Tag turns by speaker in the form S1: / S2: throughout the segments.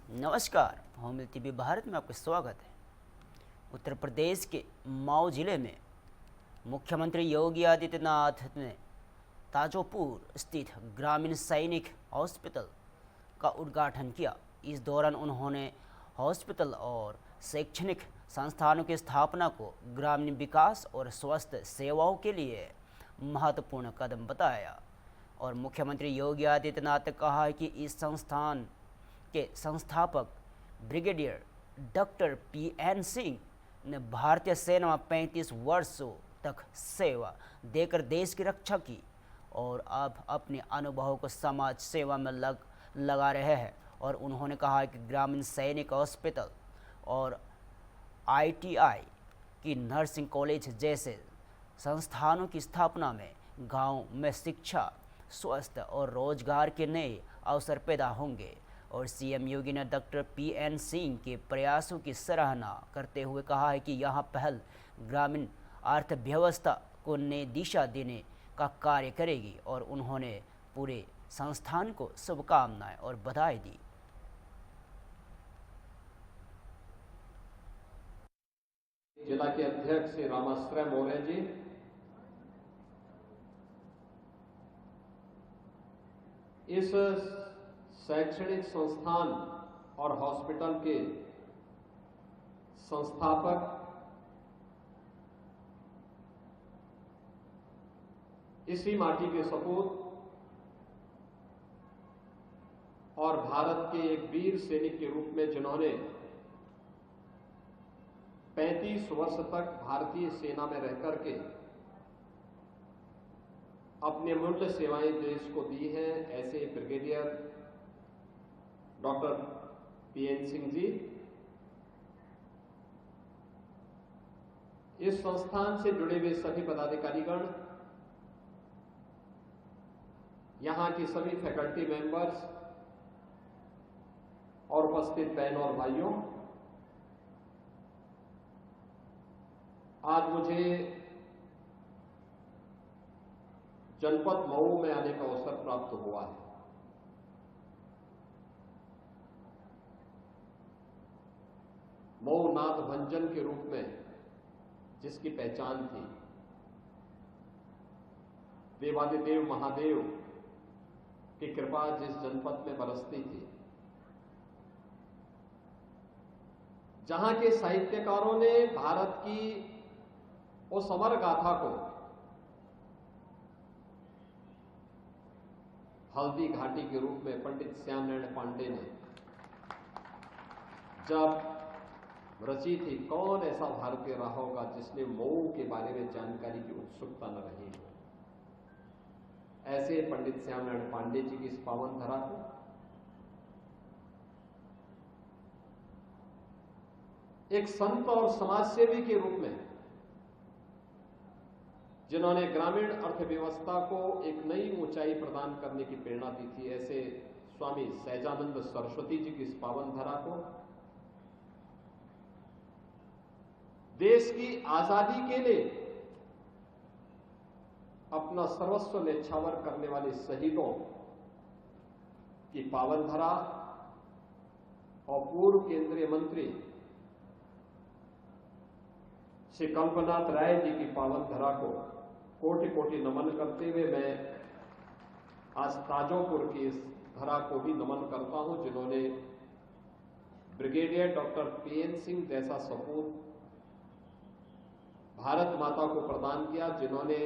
S1: नमस्कार, होमिल टीवी भारत में आपका स्वागत है। उत्तर प्रदेश के मऊ जिले में मुख्यमंत्री योगी आदित्यनाथ ने ताजोपुर स्थित ग्रामीण सैनिक हॉस्पिटल का उद्घाटन किया। इस दौरान उन्होंने हॉस्पिटल और शैक्षणिक संस्थानों की स्थापना को ग्रामीण विकास और स्वास्थ्य सेवाओं के लिए महत्वपूर्ण कदम बताया और मुख्यमंत्री योगी आदित्यनाथ ने कहा कि इस संस्थान के संस्थापक ब्रिगेडियर डॉक्टर पीएन सिंह ने भारतीय सेना में 35 वर्षों तक सेवा देकर देश की रक्षा की और अब अपने अनुभवों को समाज सेवा में लगा रहे हैं। और उन्होंने कहा कि ग्रामीण सैनिक हॉस्पिटल और आईटीआई की नर्सिंग कॉलेज जैसे संस्थानों की स्थापना में गांव में शिक्षा, स्वास्थ्य और रोजगार के नए अवसर पैदा होंगे। और सीएम योगी ने डॉक्टर पीएन सिंह के प्रयासों की सराहना करते हुए कहा है कि यह पहल ग्रामीण अर्थव्यवस्था को नई दिशा देने का कार्य करेगी और उन्होंने पूरे संस्थान को शुभकामनाएं और बधाई दी।
S2: जिला के अध्यक्ष श्री रामाश्रय मौर्य जी, इस शैक्षणिक संस्थान और हॉस्पिटल के संस्थापक इसी माटी के सपूत और भारत के एक वीर सैनिक के रूप में जिन्होंने 35 वर्ष तक भारतीय सेना में रहकर के अपने मूल्य सेवाएं देश को दी हैं, ऐसे brigadier doctor PN Singh ji इस संस्थान से जुड़े हुए सभी पदाधिकारीगण, यहां की सभी फैकल्टी मेंबर्स और उपस्थित बहनों और भाइयों, आज मुझे जनपद मऊ में आने का अवसर प्राप्त हुआ है। मऊ नाथ भंजन के रूप में जिसकी पहचान थी, देवादिदेव महादेव की कृपा जिस जनपद में बरसती थी, जहां के साहित्यकारों ने भारत की उस अमर गाथा को हल्दी घाटी के रूप में पंडित श्याम नारायण पांडे ने जब रची थी, कौन ऐसा भारतीय रहा होगा जिसने मऊ के बारे में जानकारी की उत्सुकता न रही हो। ऐसे पंडित श्याम नारायण पांडे जी की इस पावन धरा को एक संत और समाजसेवी के रूप में, जिन्होंने ग्रामीण अर्थव्यवस्था को एक नई ऊंचाई प्रदान करने की प्रेरणा दी थी, ऐसे स्वामी सहजानंद सरस्वती जी की इस पावन धरा को देश की आजादी के लिए अपना सर्वस्व न्यौछावर करने वाले शहीदों की पावन धरा और पूर्व केंद्रीय मंत्री श्री कल्पनाथ राय जी की पावन धरा को कोटि कोटि नमन करते हुए मैं आज ताजोपुर की इस धरा को भी नमन करता हूं, जिन्होंने ब्रिगेडियर डॉक्टर पीएन सिंह जैसा सपूत भारत माता को प्रदान किया, जिन्होंने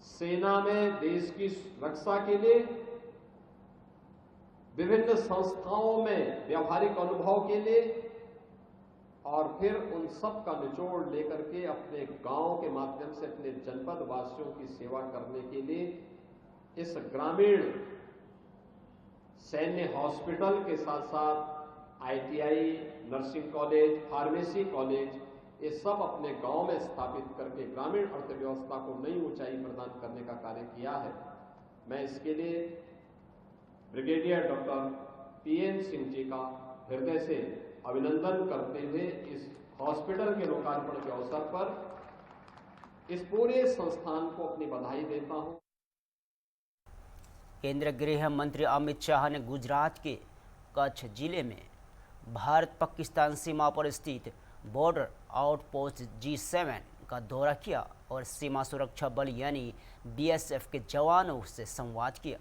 S2: सेना में देश की रक्षा के लिए विभिन्न संस्थाओं में व्यावहारिक अनुभव के लिए और फिर उन सब का निचोड़ लेकर के अपने गांव के माध्यम से अपने जनपद वासियों की सेवा करने के लिए इस ग्रामीण सैन्य हॉस्पिटल के साथ साथ ITI, nursing college, pharmacy college, ये सब अपने गांव में स्थापित करके ग्रामीण अर्थव्यवस्था को नई ऊंचाई प्रदान करने का कार्य किया है। मैं इसके लिए brigadier doctor PN Singh ji का हृदय से अभिनंदन करते हुए इस हॉस्पिटल के लोकार्पण के अवसर पर इस पूरे संस्थान को अपनी बधाई देता हूं।
S1: केंद्रीय गृह मंत्री अमित शाह ने गुजरात के कच्छ जिले में भारत पाकिस्तान सीमा पर स्थित बॉर्डर आउटपोस्ट G7 का दौरा किया और सीमा सुरक्षा बल यानी BSF के जवानों से संवाद किया।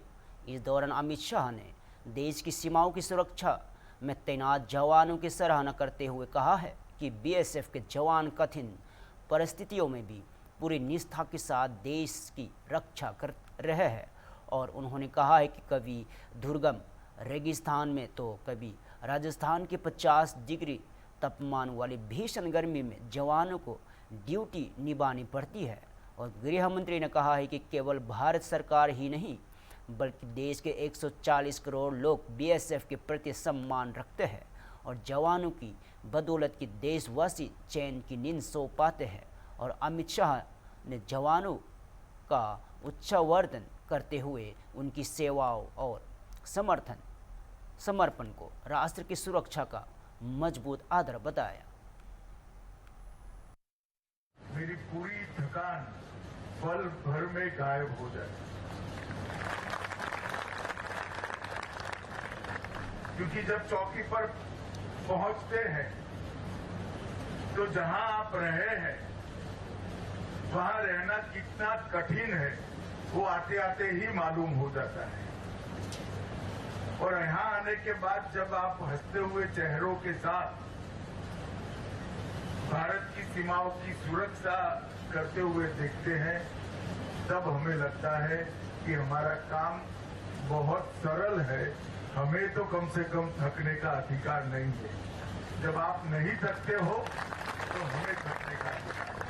S1: इस दौरान अमित शाह ने देश की सीमाओं की सुरक्षा में तैनात जवानों की सराहना करते हुए कहा है कि BSF के जवान कठिन परिस्थितियों में भी पूरी निष्ठा के साथ देश की रक्षा कर रहे हैं और उन्होंने कहा है कि कभी दुर्गम रेगिस्तान में तो कभी राजस्थान के 50 डिग्री तापमान वाली भीषण गर्मी में जवानों को ड्यूटी निभानी पड़ती है। और गृह मंत्री ने कहा है कि केवल भारत सरकार ही नहीं बल्कि देश के 140 करोड़ लोग BSF के प्रति सम्मान रखते हैं और जवानों की बदौलत की देशवासी चैन की नींद सो पाते हैं। और अमित शाह ने जवानों का उच्चावर्धन करते हुए उनकी सेवाओं और समर्पण को राष्ट्र की सुरक्षा का मजबूत आधार बताया।
S3: मेरी पूरी थकान पल भर में गायब हो जाए, क्योंकि जब चौकी पर पहुंचते हैं तो जहां आप रहे हैं वहां रहना कितना कठिन है वो आते आते ही मालूम हो जाता है। और यहां आने के बाद जब आप हंसते हुए चेहरों के साथ भारत की सीमाओं की सुरक्षा करते हुए देखते हैं तब हमें लगता है कि हमारा काम बहुत सरल है। हमें तो कम से कम थकने का अधिकार नहीं है। जब आप नहीं थकते हो तो हमें थकने का अधिकार है।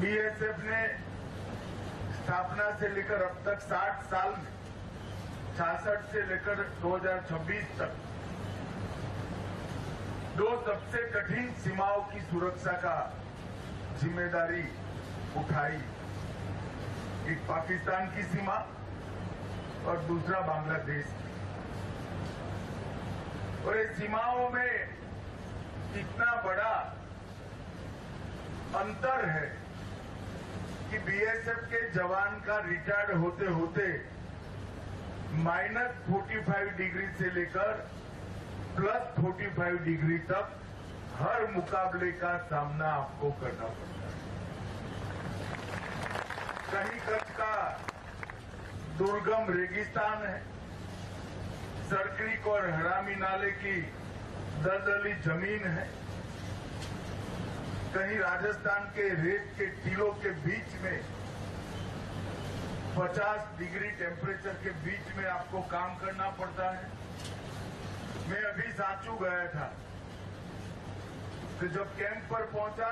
S3: BSF ने स्थापना से लेकर अब तक 60 साल में 66 से लेकर 2026 तक दो सबसे कठिन सीमाओं की सुरक्षा का जिम्मेदारी उठाई। एक पाकिस्तान की सीमा और दूसरा बांग्लादेश की। और इस सीमाओं में इतना बड़ा अंतर है कि BSF के जवान का रिटायर्ड होते होते -45 डिग्री से लेकर +45 डिग्री तक हर मुकाबले का सामना आपको करना पड़ता है। कहीं कच्छ का दुर्गम रेगिस्तान है, सर्करिक और हरामी नाले की दलदली जमीन है, कहीं राजस्थान के रेत के टीलों के बीच में 50 डिग्री टेम्परेचर के बीच में आपको काम करना पड़ता है। मैं अभी सांचू गया था तो जब कैंप पर पहुंचा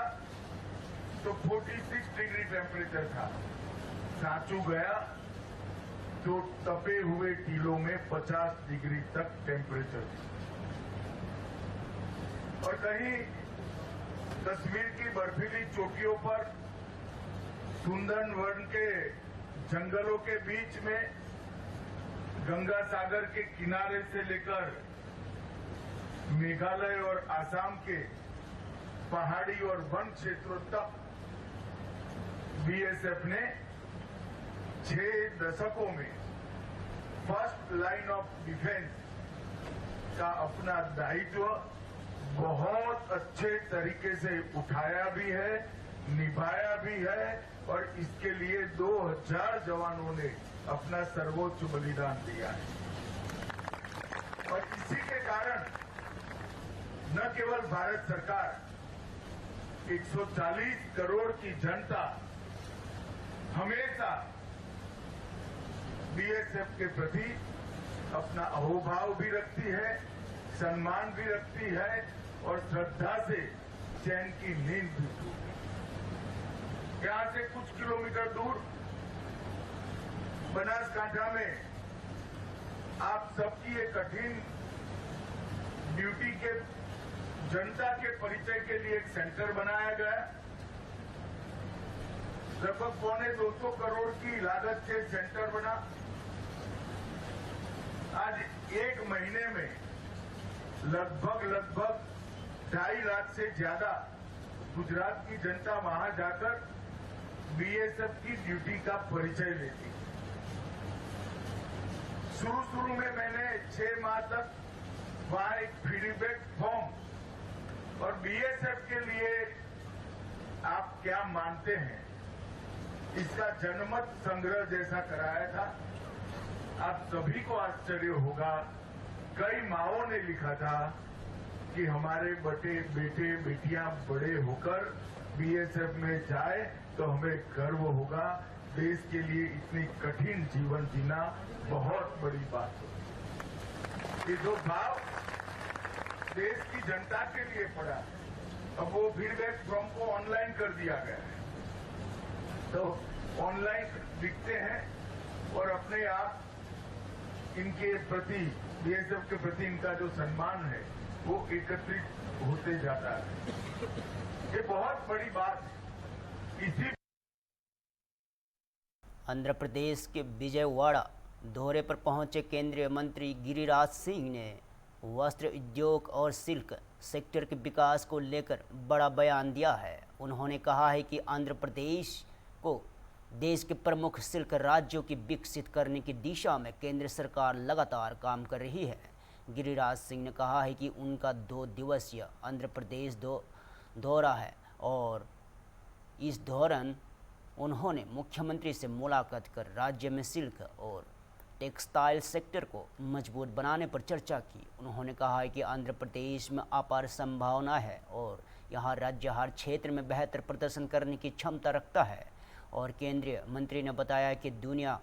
S3: तो 46 डिग्री टेम्परेचर था। सांचू गया तो तपे हुए टीलों में 50 डिग्री तक टेम्परेचर था। और कहीं कश्मीर की बर्फीली चोटियों पर सुंदरवन के जंगलों के बीच में गंगा सागर के किनारे से लेकर मेघालय और आसाम के पहाड़ी और वन क्षेत्रों तक BSF ने 6 दशकों में फर्स्ट लाइन ऑफ डिफेंस का अपना दायित्व बहुत अच्छे तरीके से उठाया भी है, निभाया भी है और इसके लिए 2000 जवानों ने अपना सर्वोच्च बलिदान दिया है। और इसी के कारण न केवल भारत सरकार, 140 करोड़ की जनता हमेशा BSF के प्रति अपना अहोभाव भी रखती है, सम्मान भी रखती है और श्रद्धा से चैन की नींद भी सोती है। यहां से कुछ किलोमीटर दूर बनासकांठा में आप सबकी एक कठिन ड्यूटी के जनता के परिचय के लिए एक सेंटर बनाया गया। लगभग 250 करोड़ की लागत से सेंटर बना। आज एक महीने में लगभग 2.5 लाख से ज्यादा गुजरात की जनता वहां जाकर BSF की ड्यूटी का परिचय लेती है। शुरू में मैंने 6 माह तक वहां एक फीडबैक फॉर्म और बीएसएफ के लिए आप क्या मानते हैं इसका जनमत संग्रह जैसा कराया था। आप सभी को आश्चर्य होगा, कई माओं ने लिखा था कि हमारे बेटे बेटियां बड़े होकर बीएसएफ में जाए तो हमें गर्व होगा। देश के लिए इतनी कठिन जीवन जीना बहुत बड़ी बात है। ये जो भाव देश की जनता के लिए पड़ा, अब वो फीडबैक फॉर्म को ऑनलाइन कर दिया गया है, तो ऑनलाइन लिखते हैं और अपने आप इनके प्रति, बीएसएफ के प्रति इनका जो सम्मान है वो एकत्रित होते जाता है। ये बहुत बड़ी बात है। इसी
S1: आंध्र प्रदेश के विजयवाड़ा दौरे पर पहुंचे केंद्रीय मंत्री गिरिराज सिंह ने वस्त्र उद्योग और सिल्क सेक्टर के विकास को लेकर बड़ा बयान दिया है। उन्होंने कहा है कि आंध्र प्रदेश को देश के प्रमुख सिल्क राज्यों की विकसित करने की दिशा में केंद्र सरकार लगातार काम कर रही है। गिरिराज सिंह ने कहा है कि उनका 2 दिवसीय आंध्र प्रदेश दौरा है और इस दौरान उन्होंने मुख्यमंत्री से मुलाकात कर राज्य में सिल्क और टेक्सटाइल सेक्टर को मजबूत बनाने पर चर्चा की। उन्होंने कहा है कि आंध्र प्रदेश में अपार संभावना है और यहाँ राज्य हर क्षेत्र में बेहतर प्रदर्शन करने की क्षमता रखता है। और केंद्रीय मंत्री ने बताया कि दुनिया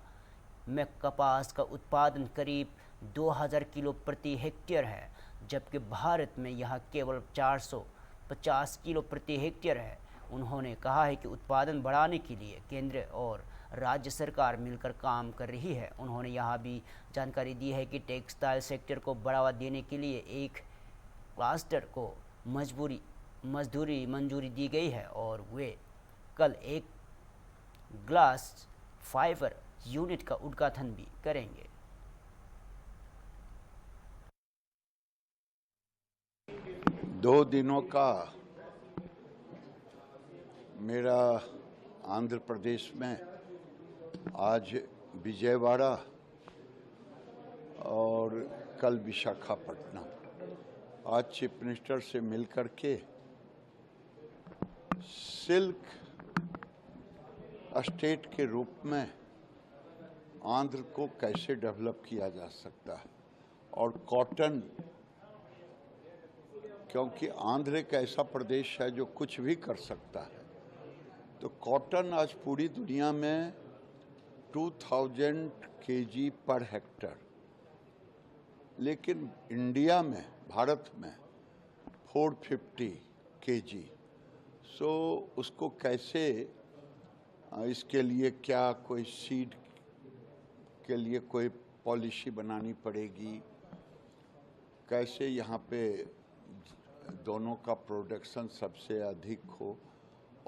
S1: में कपास का उत्पादन करीब 2000 किलो प्रति हेक्टेयर है, जबकि भारत में यह केवल 450 किलो प्रति हेक्टेयर है। उन्होंने कहा है कि उत्पादन बढ़ाने के लिए केंद्र और राज्य सरकार मिलकर काम कर रही है। उन्होंने यहाँ भी जानकारी दी है कि टेक्सटाइल सेक्टर को बढ़ावा देने के लिए एक क्लस्टर को मंजूरी दी गई है और वे कल एक ग्लास फाइबर यूनिट का उद्घाटन भी करेंगे।
S4: दो दिनों का मेरा आंध्र प्रदेश में आज विजयवाड़ा और कल विशाखापट्टनम, आज चीफ मिनिस्टर से मिलकर के सिल्क स्टेट के रूप में आंध्र को कैसे डेवलप किया जा सकता है और कॉटन, क्योंकि आंध्र एक ऐसा प्रदेश है जो कुछ भी कर सकता है, तो कॉटन आज पूरी दुनिया में 2000 kg पर हेक्टर, लेकिन इंडिया में, भारत में 450 kg। सो उसको कैसे, इसके लिए क्या कोई सीड के लिए कोई पॉलिसी बनानी पड़ेगी, कैसे यहाँ पे दोनों का प्रोडक्शन सबसे अधिक हो,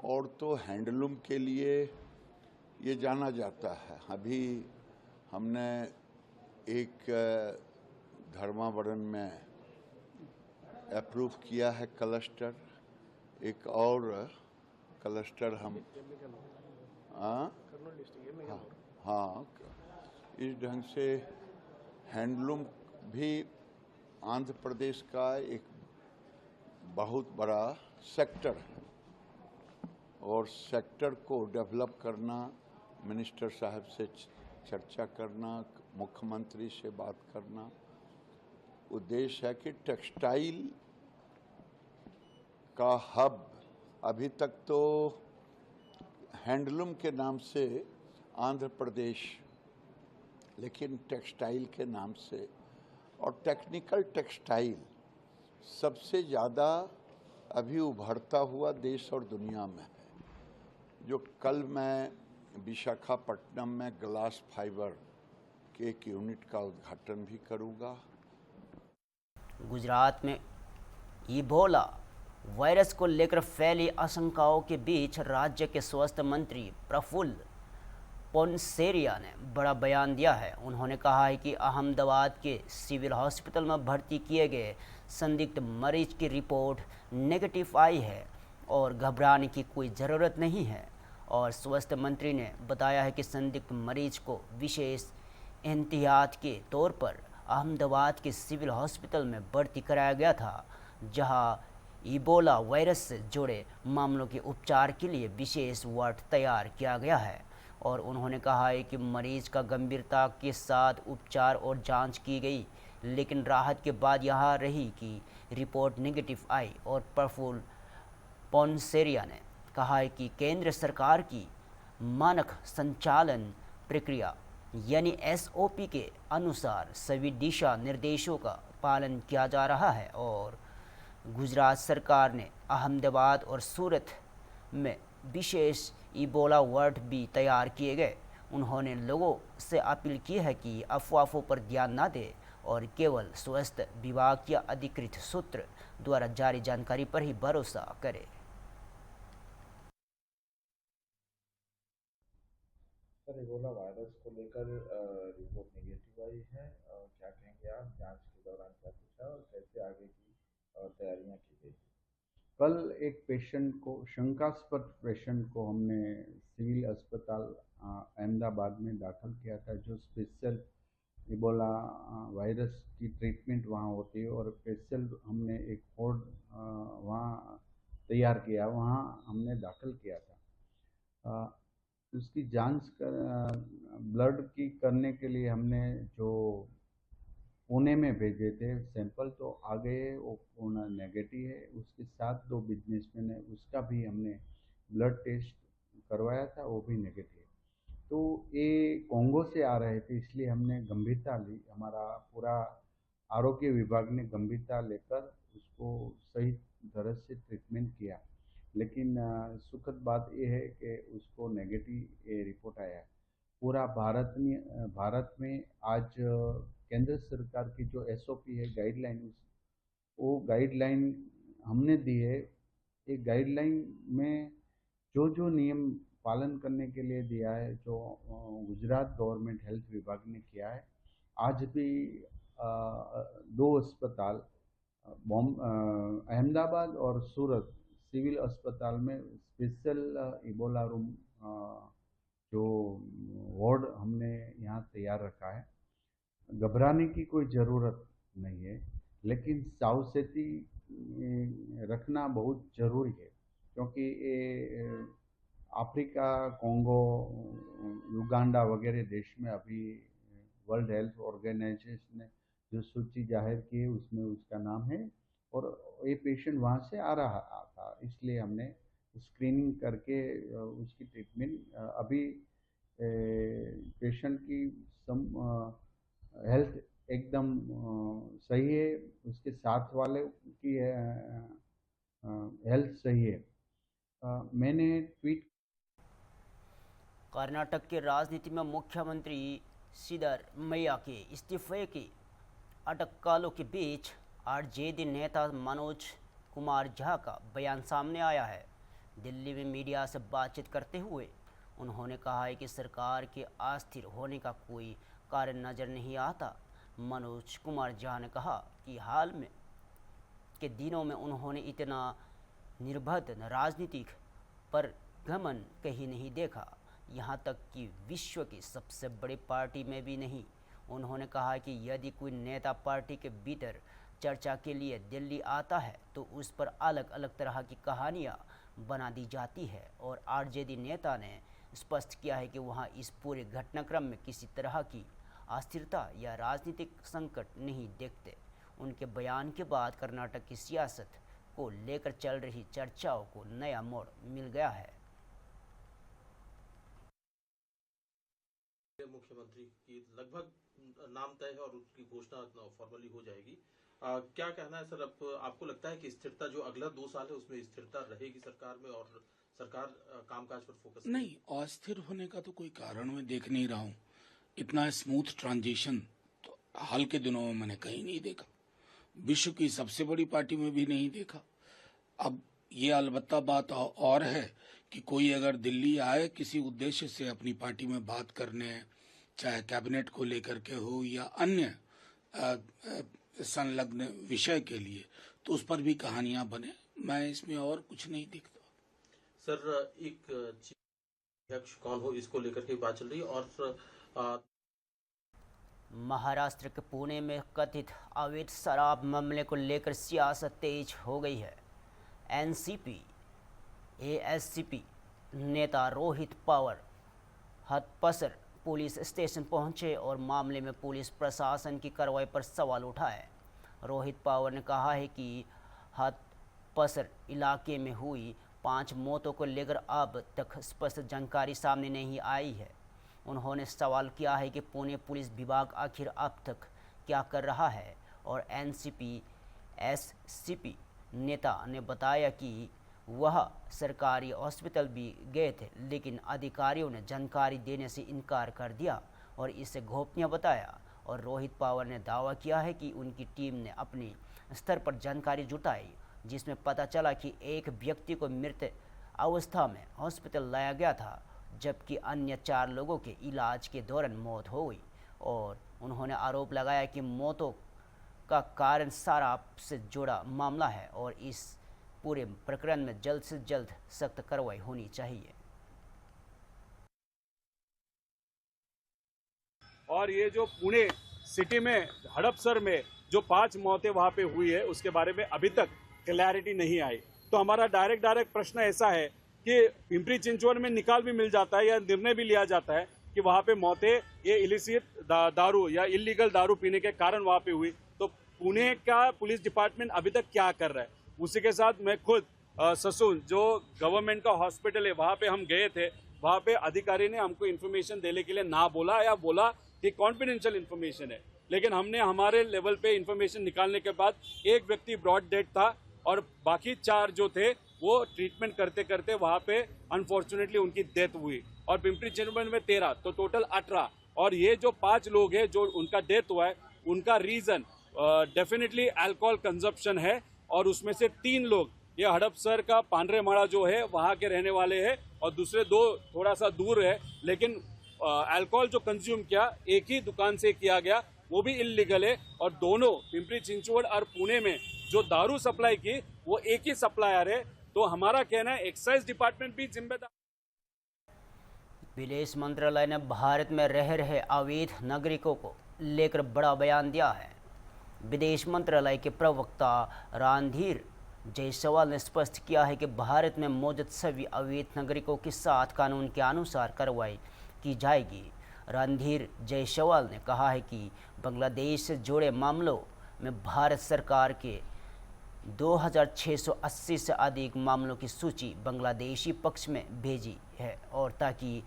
S4: और तो हैंडलूम के लिए ये जाना जाता है। अभी हमने एक धर्मावरण में अप्रूव किया है क्लस्टर, एक और क्लस्टर हम हाँ, इस ढंग से हैंडलूम भी आंध्र प्रदेश का एक बहुत बड़ा सेक्टर है और सेक्टर को डेवलप करना, मिनिस्टर साहब से चर्चा करना, मुख्यमंत्री से बात करना, उद्देश्य है कि टेक्सटाइल का हब, अभी तक तो हैंडलूम के नाम से आंध्र प्रदेश, लेकिन टेक्सटाइल के नाम से, और टेक्निकल टेक्सटाइल सबसे ज़्यादा अभी उभरता हुआ देश और दुनिया में है। जो कल मैं विशाखापट्टनम में ग्लास फाइबर के एक यूनिट का उद्घाटन भी करूँगा।
S1: गुजरात में इबोला वायरस को लेकर फैली आशंकाओं के बीच राज्य के स्वास्थ्य मंत्री प्रफुल्ल पोनसेरिया ने बड़ा बयान दिया है। उन्होंने कहा है कि अहमदाबाद के सिविल हॉस्पिटल में भर्ती किए गए संदिग्ध मरीज की रिपोर्ट नेगेटिव आई है और घबराने की कोई ज़रूरत नहीं है। और स्वास्थ्य मंत्री ने बताया है कि संदिग्ध मरीज को विशेष एहतियात के तौर पर अहमदाबाद के सिविल हॉस्पिटल में भर्ती कराया गया था, जहां इबोला वायरस से जुड़े मामलों के उपचार के लिए विशेष वार्ड तैयार किया गया है। और उन्होंने कहा है कि मरीज का गंभीरता के साथ उपचार और जांच की गई, लेकिन राहत के बाद यह रही कि रिपोर्ट नेगेटिव आई। और प्रफुल्ल पॉन्सेरिया ने कहा है कि केंद्र सरकार की मानक संचालन प्रक्रिया यानी SOP के अनुसार सभी दिशा निर्देशों का पालन किया जा रहा है और गुजरात सरकार ने अहमदाबाद और सूरत में विशेष इबोला वार्ड भी तैयार किए गए। उन्होंने लोगों से अपील की है कि अफवाहों पर ध्यान न दें और केवल स्वास्थ्य विभाग या अधिकृत सूत्र द्वारा जारी जानकारी पर ही भरोसा करें।
S5: सर, इबोला वायरस को लेकर रिपोर्ट नेगेटिव आई है, क्या कहेंगे आप? जांच के दौरान क्या पूछा और कैसे आगे की तैयारियां की गई?
S6: कल एक पेशेंट को, शंकास्पद पेशेंट को हमने सिविल अस्पताल अहमदाबाद में दाखिल किया था, जो स्पेशल इबोला वायरस की ट्रीटमेंट वहाँ होती है और स्पेशल हमने एक वार्ड वहाँ तैयार किया, वहाँ हमने दाखिल किया था। उसकी जांच ब्लड की करने के लिए हमने जो पुणे में भेजे थे सैंपल, तो आ गए, वो पुणे नेगेटिव है। उसके साथ 2 बिजनेसमैन है, उसका भी हमने ब्लड टेस्ट करवाया था, वो भी नेगेटिव है। तो ये कोंगो से आ रहे थे, इसलिए हमने गंभीरता ली, हमारा पूरा आरोग्य विभाग ने गंभीरता लेकर उसको सही तरह से ट्रीटमेंट किया। लेकिन सुखद बात यह है कि उसको नेगेटिव रिपोर्ट आया है। पूरा भारत में आज केंद्र सरकार की जो SOP है, गाइडलाइन, वो गाइडलाइन हमने दी है। एक गाइडलाइन में जो नियम पालन करने के लिए दिया है, जो गुजरात गवर्नमेंट हेल्थ विभाग ने किया है। आज भी 2 अस्पताल अहमदाबाद और सूरत सिविल अस्पताल में स्पेशल इबोला रूम जो वार्ड हमने यहाँ तैयार रखा है। घबराने की कोई ज़रूरत नहीं है, लेकिन सावचेती रखना बहुत ज़रूरी है, क्योंकि ये अफ्रीका, कोंगो, युगांडा वगैरह देश में अभी वर्ल्ड हेल्थ ऑर्गेनाइजेशन ने जो सूची जाहिर की है उसमें उसका नाम है और ये पेशेंट वहाँ से आ रहा था, इसलिए हमने स्क्रीनिंग करके उसकी ट्रीटमेंट, अभी पेशेंट की हेल्थ एकदम सही है, उसके साथ वाले की हेल्थ सही है। मैंने ट्वीट
S1: कर्नाटक की राजनीति में मुख्यमंत्री सिद्धरामैया के इस्तीफे की अटकलों के बीच RJD नेता मनोज कुमार झा का बयान सामने आया है। दिल्ली में मीडिया से बातचीत करते हुए उन्होंने कहा है कि सरकार के अस्थिर होने का कोई कारण नजर नहीं आता। मनोज कुमार झा ने कहा कि हाल में के दिनों में उन्होंने इतना निर्बध राजनीतिक पर घमन कहीं नहीं देखा, यहाँ तक कि विश्व की सबसे बड़ी पार्टी में भी नहीं। उन्होंने कहा कि यदि कोई नेता पार्टी के भीतर चर्चा के लिए दिल्ली आता है तो उस पर अलग अलग तरह की कहानियाँ बना दी जाती है और RJD नेता ने स्पष्ट किया है कि वहाँ इस पूरे घटनाक्रम में किसी तरह की अस्थिरता या राजनीतिक संकट नहीं देखते। उनके बयान के बाद कर्नाटक की सियासत को लेकर चल रही चर्चाओं को नया मोड़ मिल गया है।
S7: मुख्यमंत्री की लगभग नाम तय है और उसकी घोषणा फॉर्मली हो जाएगी। क्या कहना है सर, अब आपको लगता है कि स्थिरता जो अगला 2 साल है उसमें स्थिरता रहेगी सरकार में और सरकार कामकाज पर फोकस?
S8: नहीं, अस्थिर होने का तो कोई कारण मैं देख नहीं रहा हूँ। इतना स्मूथ ट्रांजिशन तो हाल के दिनों में मैंने कहीं नहीं देखा, विश्व की सबसे बड़ी पार्टी में भी नहीं देखा। अब ये अलबत्ता बात और है कि कोई अगर दिल्ली आए किसी उद्देश्य से अपनी पार्टी में बात करने, चाहे कैबिनेट को लेकर के हो या अन्य संलग्न विषय के लिए, तो उस पर भी कहानियां बने। मैं इसमें और कुछ नहीं देखता।
S7: सर, एक अध्यक्ष कौन हो इसको लेकर के बात चल रही है और
S1: महाराष्ट्र के पुणे में कथित अवैध शराब मामले को लेकर सियासत तेज हो गई है। एनसीपी एएससीपी नेता रोहित पवार हथपसर पुलिस स्टेशन पहुंचे और मामले में पुलिस प्रशासन की कार्रवाई पर सवाल उठाए। रोहित पवार ने कहा है कि हथपसर इलाके में हुई 5 मौतों को लेकर अब तक स्पष्ट जानकारी सामने नहीं आई है। उन्होंने सवाल किया है कि पुणे पुलिस विभाग आखिर अब तक क्या कर रहा है और एनसीपी एससीपी नेता ने बताया कि वह सरकारी हॉस्पिटल भी गए थे, लेकिन अधिकारियों ने जानकारी देने से इनकार कर दिया और इसे गोपनीय बताया। और रोहित पवार ने दावा किया है कि उनकी टीम ने अपने स्तर पर जानकारी जुटाई, जिसमें पता चला कि एक व्यक्ति को मृत अवस्था में हॉस्पिटल लाया गया था, जबकि अन्य 4 लोगों के इलाज के दौरान मौत हो गई। और उन्होंने आरोप लगाया कि मौतों का कारण शराब से जुड़ा मामला है और इस पूरे प्रकरण में जल्द से जल्द सख्त कार्रवाई होनी चाहिए।
S9: और ये जो पुणे सिटी में हड़पसर में जो 5 मौतें वहां पे हुई है उसके बारे में अभी तक क्लैरिटी नहीं आई। तो हमारा डायरेक्ट प्रश्न ऐसा है कि पिंपरी चिंचवड में निकाल भी मिल जाता है या निर्णय भी लिया जाता है कि वहां पे मौतें ये इलिसिट दारू या इलीगल दारू पीने के कारण वहां पे हुई, तो पुणे का पुलिस डिपार्टमेंट अभी तक क्या कर रहा है। उसी के साथ मैं खुद ससून जो गवर्नमेंट का हॉस्पिटल है वहां पे हम गए थे, वहां पे अधिकारी ने हमको इन्फॉर्मेशन देने के लिए ना बोला या बोला कि कॉन्फिडेंशियल इन्फॉर्मेशन है, लेकिन हमने हमारे लेवल पे इन्फॉर्मेशन निकालने के बाद एक व्यक्ति ब्रॉड डेड था और बाकी 4 जो थे वो ट्रीटमेंट करते करते वहां पे अनफॉर्चुनेटली उनकी डेथ हुई और पिंपरी चिंचवड में 13 तो टोटल 18। और ये जो 5 लोग हैं जो उनका डेथ हुआ है उनका रीजन डेफिनेटली अल्कोहल कंजप्शन है और उसमें से 3 लोग ये हड़पसर का पांडरेमाड़ा जो है वहां के रहने वाले हैं और दूसरे 2 थोड़ा सा दूर है, लेकिन अल्कोहल जो कंज्यूम किया एक ही दुकान से किया गया वो भी इलीगल है। और दोनों पिंपरी चिंचवड और पुणे में जो दारू सप्लाई की वो एक ही सप्लायर है। तो हमारा कहना है एक्साइज डिपार्टमेंट भी जिम्मेदार।
S1: विदेश मंत्रालय ने भारत में रह रहे अवैध नागरिकों को लेकर बड़ा बयान दिया है। विदेश मंत्रालय के प्रवक्ता रणधीर जायसवाल ने स्पष्ट किया है कि भारत में मौजूद सभी अवैध नागरिकों के साथ कानून के अनुसार कार्रवाई की जाएगी। रणधीर जायसवाल ने कहा है कि बांग्लादेश से जुड़े मामलों में भारत सरकार के 2680 से अधिक मामलों की सूची बांग्लादेशी पक्ष में भेजी है और ताकि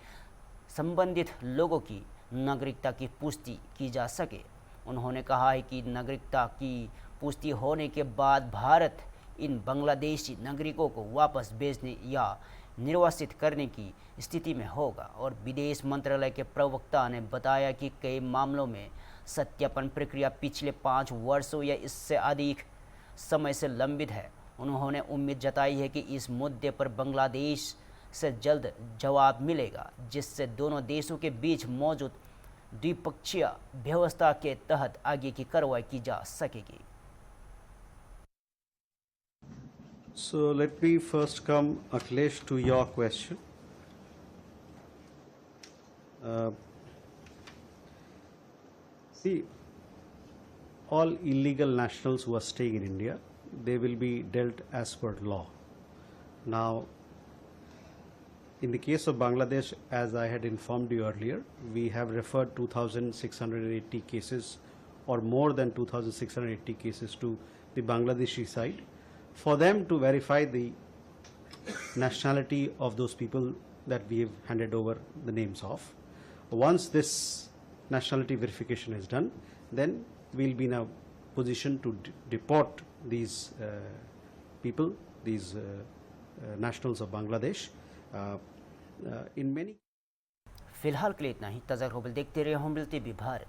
S1: संबंधित लोगों की नागरिकता की पुष्टि की जा सके। उन्होंने कहा है कि नागरिकता की पुष्टि होने के बाद भारत इन बांग्लादेशी नागरिकों को वापस भेजने या निर्वासित करने की स्थिति में होगा। और विदेश मंत्रालय के प्रवक्ता ने बताया कि कई मामलों में सत्यापन प्रक्रिया पिछले 5 वर्षों या इससे अधिक समय से लंबित है। उन्होंने उम्मीद जताई है कि इस मुद्दे पर बांग्लादेश से जल्द जवाब मिलेगा, जिससे दोनों देशों के बीच मौजूद द्विपक्षीय व्यवस्था के तहत आगे की कार्रवाई की जा सकेगी।
S10: So let me first come, Akhilesh, to your question. See, all illegal nationals who are staying in India, they will be dealt as per law. Now, in the case of Bangladesh, as I had informed you earlier, we have referred 2,680 cases or more than 2,680 cases to the Bangladeshi side for them to verify the nationality of those people that we have handed over the names of. Once this nationality verification is done, then we'll be in a position to deport these people, these nationals of Bangladesh. In many
S1: फिलहाल के लिए इतना ही। ताज़ा खबर देखते रहिए home TV Bharat.